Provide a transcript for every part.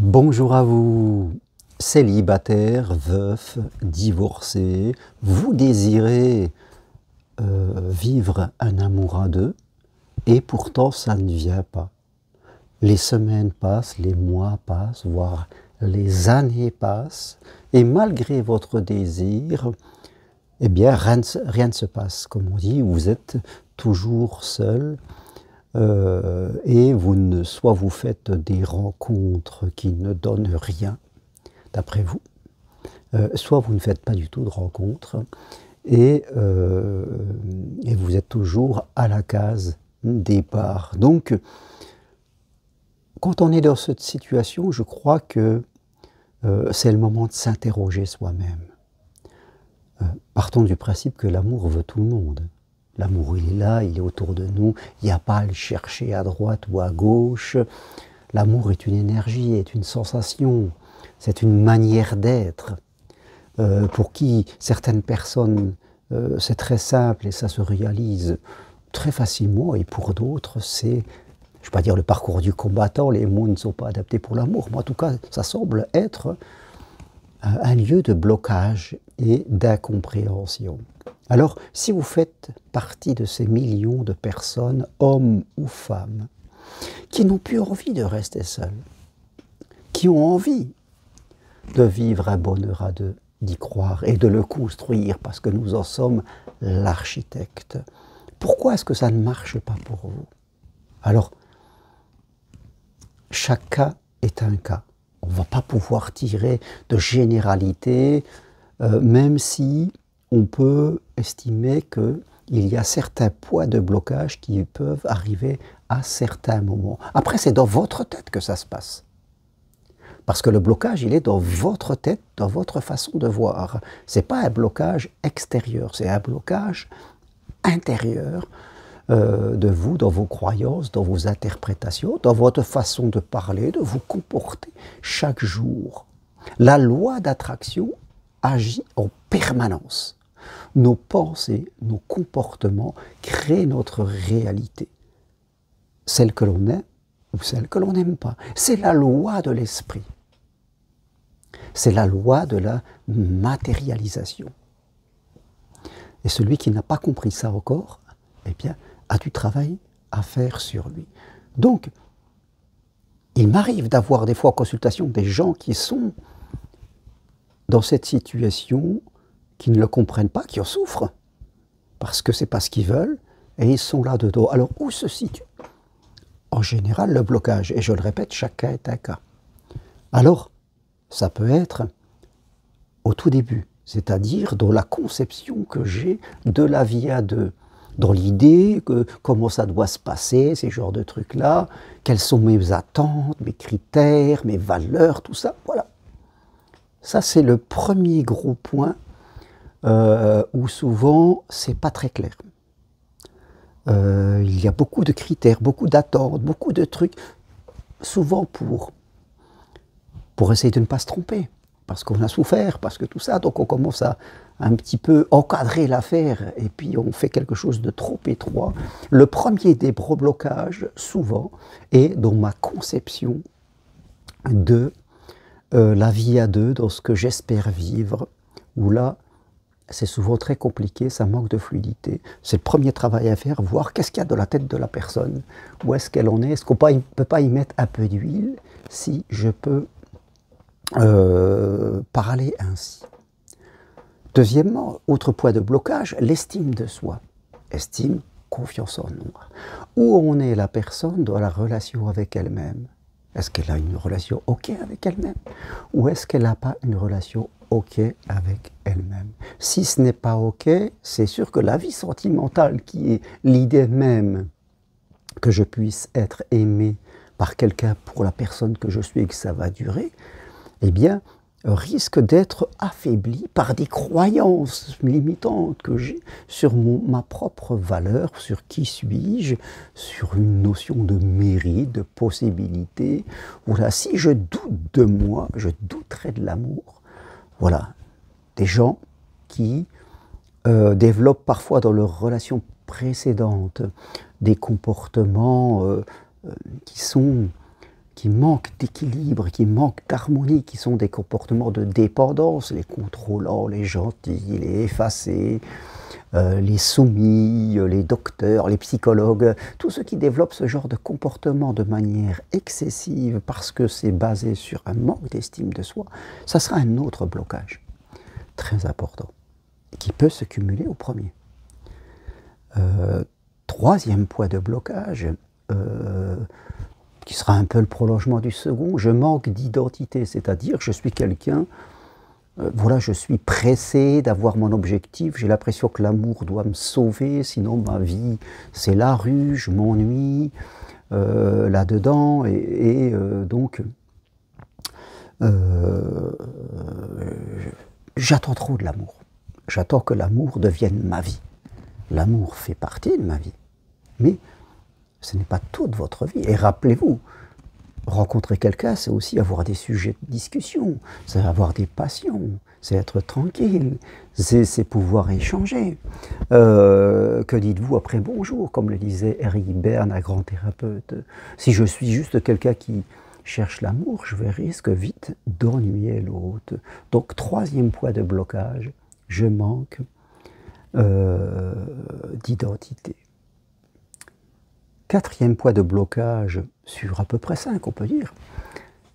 Bonjour à vous, célibataire, veuf, divorcé, vous désirez vivre un amour à deux et pourtant ça ne vient pas. Les semaines passent, les mois passent, voire les années passent et malgré votre désir, eh bien rien ne se passe. Comme on dit, vous êtes toujours seul. Et soit vous faites des rencontres qui ne donnent rien, d'après vous, soit vous ne faites pas du tout de rencontres, et vous êtes toujours à la case départ. Donc, quand on est dans cette situation, je crois que c'est le moment de s'interroger soi-même. Partons du principe que l'amour veut tout le monde. L'amour, il est là, il est autour de nous, il n'y a pas à le chercher à droite ou à gauche. L'amour est une énergie, est une sensation, c'est une manière d'être. Pour qui certaines personnes, c'est très simple et ça se réalise très facilement, et pour d'autres, c'est, je ne vais pas dire le parcours du combattant, les mots ne sont pas adaptés pour l'amour, mais en tout cas, ça semble être un lieu de blocage et d'incompréhension. Alors, si vous faites partie de ces millions de personnes, hommes ou femmes, qui n'ont plus envie de rester seuls, qui ont envie de vivre un bonheur à deux, d'y croire et de le construire, parce que nous en sommes l'architecte, pourquoi est-ce que ça ne marche pas pour vous? Alors, chaque cas est un cas. On ne va pas pouvoir tirer de généralité, même si on peut estimer qu'il y a certains points de blocage qui peuvent arriver à certains moments. Après, c'est dans votre tête que ça se passe. Parce que le blocage, il est dans votre tête, dans votre façon de voir. Ce n'est pas un blocage extérieur, c'est un blocage intérieur de vous, dans vos croyances, dans vos interprétations, dans votre façon de parler, de vous comporter chaque jour. La loi d'attraction agit en permanence. Nos pensées, nos comportements créent notre réalité. Celle que l'on aime ou celle que l'on n'aime pas. C'est la loi de l'esprit. C'est la loi de la matérialisation. Et celui qui n'a pas compris ça encore, eh bien, a du travail à faire sur lui. Donc, il m'arrive d'avoir des fois en consultation des gens qui sont dans cette situation, qui ne le comprennent pas, qui en souffrent, parce que ce n'est pas ce qu'ils veulent, et ils sont là-dedans. Alors, où se situe en général le blocage? Et je le répète, chaque cas est un cas. Alors, ça peut être au tout début, c'est-à-dire dans la conception que j'ai de la vie à deux, dans l'idée que comment ça doit se passer, ces genres de trucs-là, quelles sont mes attentes, mes critères, mes valeurs, tout ça, voilà. Ça, c'est le premier gros point où souvent, c'est pas très clair. Il y a beaucoup de critères, beaucoup d'attentes, beaucoup de trucs, souvent pour essayer de ne pas se tromper, parce qu'on a souffert, parce que tout ça, donc on commence à un petit peu encadrer l'affaire, et puis on fait quelque chose de trop étroit. Le premier des blocages, souvent, est dans ma conception de la vie à deux, dans ce que j'espère vivre, où là, c'est souvent très compliqué, ça manque de fluidité. C'est le premier travail à faire, voir qu'est-ce qu'il y a dans la tête de la personne, où est-ce qu'elle en est, est-ce qu'on ne peut pas y mettre un peu d'huile, si je peux parler ainsi. Deuxièmement, autre point de blocage, l'estime de soi. Estime, confiance en nous. Où en est la personne dans la relation avec elle-même? Est-ce qu'elle a une relation OK avec elle-même? Ou est-ce qu'elle n'a pas une relation OK avec elle-même? Si ce n'est pas OK, c'est sûr que la vie sentimentale, qui est l'idée même que je puisse être aimé par quelqu'un pour la personne que je suis et que ça va durer, eh bien, risque d'être affaibli par des croyances limitantes que j'ai sur ma propre valeur, sur qui suis-je, sur une notion de mérite, de possibilité. Voilà, si je doute de moi, je douterai de l'amour. Voilà, des gens qui développent parfois dans leurs relations précédentes des comportements qui sont qui manquent d'équilibre, qui manquent d'harmonie, qui sont des comportements de dépendance, les contrôlants, les gentils, les effacés, les soumis, les docteurs, les psychologues, tous ceux qui développent ce genre de comportement de manière excessive parce que c'est basé sur un manque d'estime de soi, ça sera un autre blocage très important qui peut se cumuler au premier. Troisième point de blocage, qui sera un peu le prolongement du second, je manque d'identité, c'est-à-dire je suis quelqu'un, voilà, je suis pressé d'avoir mon objectif, j'ai l'impression que l'amour doit me sauver, sinon ma vie c'est la rue, je m'ennuie là-dedans, donc j'attends trop de l'amour. J'attends que l'amour devienne ma vie. L'amour fait partie de ma vie, mais ce n'est pas toute votre vie. Et rappelez-vous, rencontrer quelqu'un, c'est aussi avoir des sujets de discussion, c'est avoir des passions, c'est être tranquille, c'est pouvoir échanger. Que dites-vous après bonjour, comme le disait Eric Berne, un grand thérapeute. Si je suis juste quelqu'un qui cherche l'amour, je risque vite d'ennuyer l'autre. Donc, troisième point de blocage, je manque d'identité. Quatrième point de blocage, sur à peu près 5, on peut dire.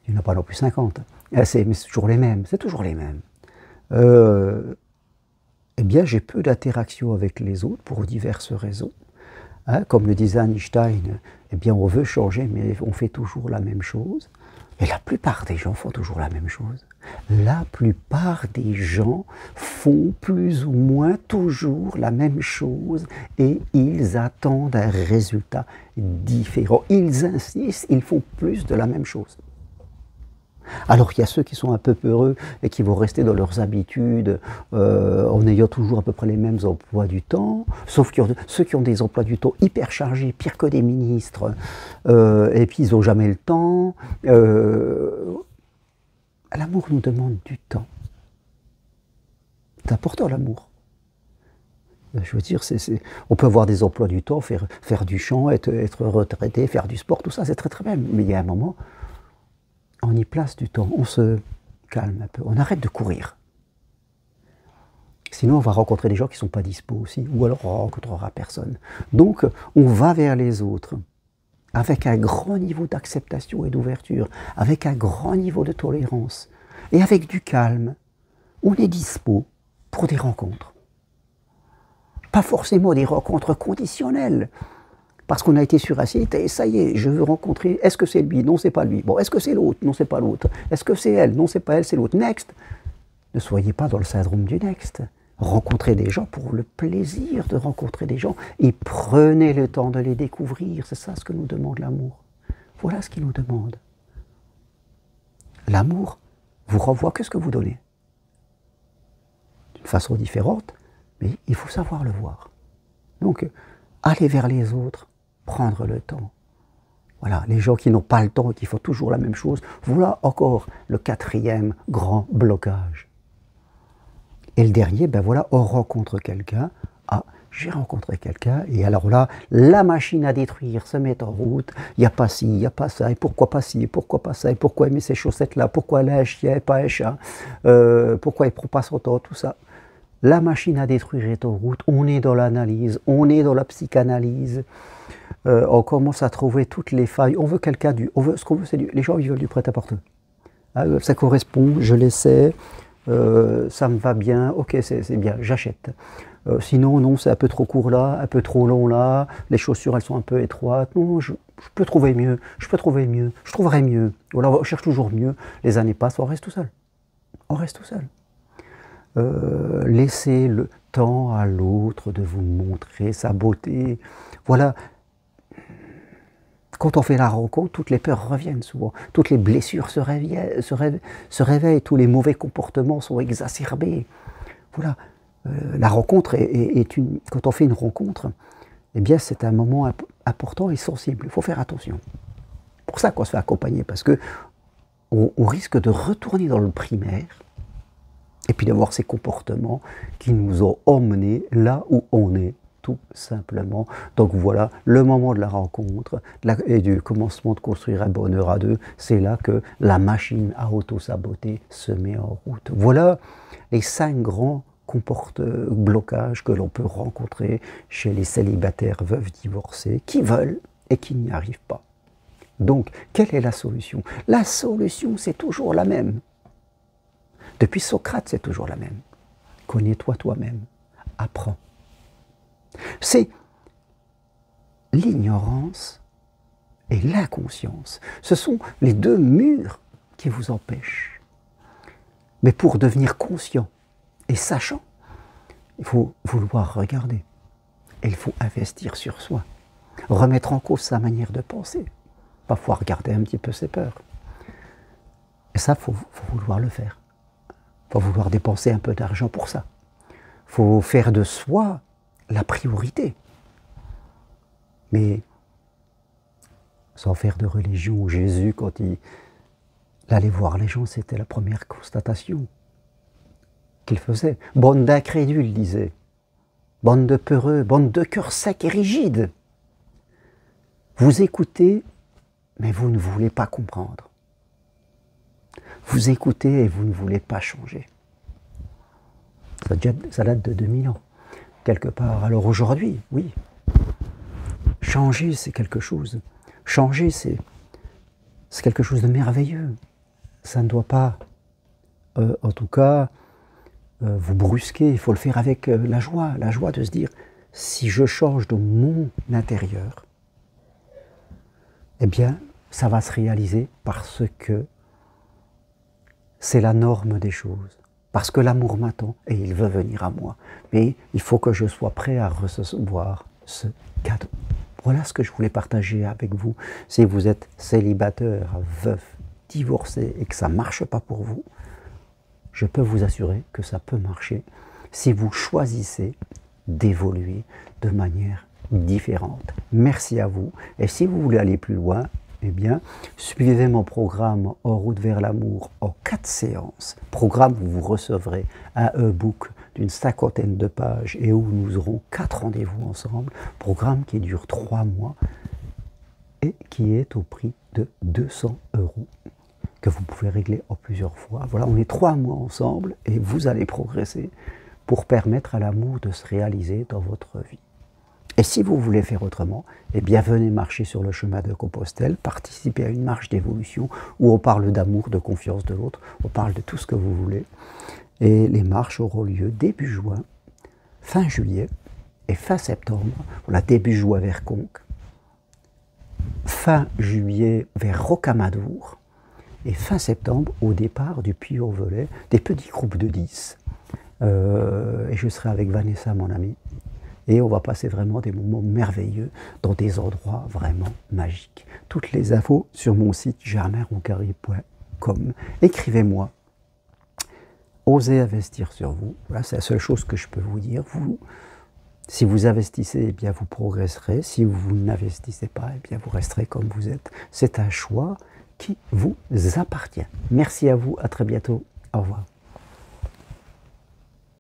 Il n'y en a pas non plus 50. Mais c'est toujours les mêmes, c'est toujours les mêmes. Eh bien, j'ai peu d'interaction avec les autres pour diverses raisons. Hein, comme le disait Einstein, eh bien, on veut changer, mais on fait toujours la même chose. Et la plupart des gens font toujours la même chose. La plupart des gens font plus ou moins toujours la même chose et ils attendent un résultat différent. Ils insistent, ils font plus de la même chose. Alors qu'il y a ceux qui sont un peu peureux et qui vont rester dans leurs habitudes en ayant toujours à peu près les mêmes emplois du temps, sauf que ceux qui ont des emplois du temps hyper chargés, pire que des ministres, et puis ils n'ont jamais le temps. L'amour nous demande du temps. C'est important l'amour. Je veux dire, on peut avoir des emplois du temps, faire du chant, être retraité, faire du sport, tout ça, c'est très très bien. Mais il y a un moment, on y place du temps, on se calme un peu, on arrête de courir. Sinon, on va rencontrer des gens qui ne sont pas dispo aussi, ou alors on ne rencontrera personne. Donc, on va vers les autres, avec un grand niveau d'acceptation et d'ouverture, avec un grand niveau de tolérance, et avec du calme. On est dispo pour des rencontres. Pas forcément des rencontres conditionnelles, parce qu'on a été sur un site et ça y est, je veux rencontrer, est-ce que c'est lui? Non, c'est pas lui. Bon, est-ce que c'est l'autre? Non, c'est pas l'autre. Est-ce que c'est elle? Non, c'est pas elle, c'est l'autre. Next! Ne soyez pas dans le syndrome du next. Rencontrez des gens pour le plaisir de rencontrer des gens et prenez le temps de les découvrir. C'est ça ce que nous demande l'amour. Voilà ce qu'il nous demande. L'amour vous renvoie que ce que vous donnez. D'une façon différente, mais il faut savoir le voir. Donc, aller vers les autres, prendre le temps. Voilà, les gens qui n'ont pas le temps et qui font toujours la même chose, voilà encore le quatrième grand blocage. Et le dernier, ben voilà, on rencontre quelqu'un. Ah, j'ai rencontré quelqu'un, et alors là, la machine à détruire se met en route. Il n'y a pas ci, il n'y a pas ça, et pourquoi pas ci, et pourquoi pas ça, et pourquoi aimer ces chaussettes-là, pourquoi elle a un chien et pas un chat, pourquoi il ne prend pas son temps, tout ça. La machine à détruire est en route, on est dans l'analyse, on est dans la psychanalyse, on commence à trouver toutes les failles, on veut quelqu'un ce qu'on veut c'est les gens ils veulent du prêt-à-porter. Ah, ça correspond, je l'essaie, ça me va bien, ok c'est bien, j'achète. Sinon non, c'est un peu trop court là, un peu trop long là, les chaussures elles sont un peu étroites, non, je peux trouver mieux, je trouverai mieux, voilà, on cherche toujours mieux, les années passent, on reste tout seul, laissez le temps à l'autre de vous montrer sa beauté. Voilà, quand on fait la rencontre, toutes les peurs reviennent souvent, toutes les blessures se réveillent, tous les mauvais comportements sont exacerbés. Voilà, la rencontre quand on fait une rencontre, eh bien c'est un moment important et sensible, il faut faire attention. C'est pour ça qu'on se fait accompagner, parce que on risque de retourner dans le primaire, et puis d'avoir ces comportements qui nous ont emmenés là où on est. tout simplement. Donc voilà, le moment de la rencontre et du commencement de construire un bonheur à deux, c'est là que la machine à auto-saboter se met en route. Voilà les 5 grands blocages que l'on peut rencontrer chez les célibataires veuves divorcés qui veulent et qui n'y arrivent pas. Donc, quelle est la solution? La solution, c'est toujours la même. Depuis Socrate, c'est toujours la même. Connais-toi toi-même, apprends. C'est l'ignorance et l'inconscience. Ce sont les 2 murs qui vous empêchent. Mais pour devenir conscient et sachant, il faut vouloir regarder. Et il faut investir sur soi. Remettre en cause sa manière de penser. Parfois regarder un petit peu ses peurs. Et ça, il faut vouloir le faire. Il faut vouloir dépenser un peu d'argent pour ça. Il faut faire de soi la priorité. Mais sans faire de religion, Jésus, quand il allait voir les gens, c'était la première constatation qu'il faisait. Bande d'incrédules, il disait. Bande de peureux, bande de cœurs secs et rigides. Vous écoutez, mais vous ne voulez pas comprendre. Vous écoutez et vous ne voulez pas changer. Ça date de 2000 ans, quelque part. Alors aujourd'hui, oui, changer, c'est quelque chose. Changer, c'est quelque chose de merveilleux. Ça ne doit pas, en tout cas, vous brusquer. Il faut le faire avec la joie de se dire, si je change de mon intérieur, eh bien, ça va se réaliser parce que c'est la norme des choses. Parce que l'amour m'attend et il veut venir à moi. Mais il faut que je sois prêt à recevoir ce cadeau. Voilà ce que je voulais partager avec vous. Si vous êtes célibataire, veuf, divorcé et que ça ne marche pas pour vous, je peux vous assurer que ça peut marcher si vous choisissez d'évoluer de manière différente. Merci à vous. Et si vous voulez aller plus loin, eh bien, suivez mon programme En route vers l'amour en 4 séances. Programme où vous recevrez un e-book d'une 50aine de pages et où nous aurons 4 rendez-vous ensemble. Programme qui dure 3 mois et qui est au prix de 200 €, que vous pouvez régler en plusieurs fois. Voilà, on est 3 mois ensemble et vous allez progresser pour permettre à l'amour de se réaliser dans votre vie. Et si vous voulez faire autrement, eh bien venez marcher sur le chemin de Compostelle, participez à une marche d'évolution où on parle d'amour, de confiance de l'autre, on parle de tout ce que vous voulez. Et les marches auront lieu début juin, fin juillet et fin septembre. Voilà, début juin vers Conques, fin juillet vers Rocamadour et fin septembre au départ du Puy-au-Velay, des petits groupes de 10. Et je serai avec Vanessa, mon amie. Et on va passer vraiment des moments merveilleux dans des endroits vraiment magiques. Toutes les infos sur mon site germainroncari.com. Écrivez-moi. Osez investir sur vous. Voilà, c'est la seule chose que je peux vous dire. Si vous investissez, eh bien vous progresserez. Si vous n'investissez pas, eh bien vous resterez comme vous êtes. C'est un choix qui vous appartient. Merci à vous. À très bientôt. Au revoir.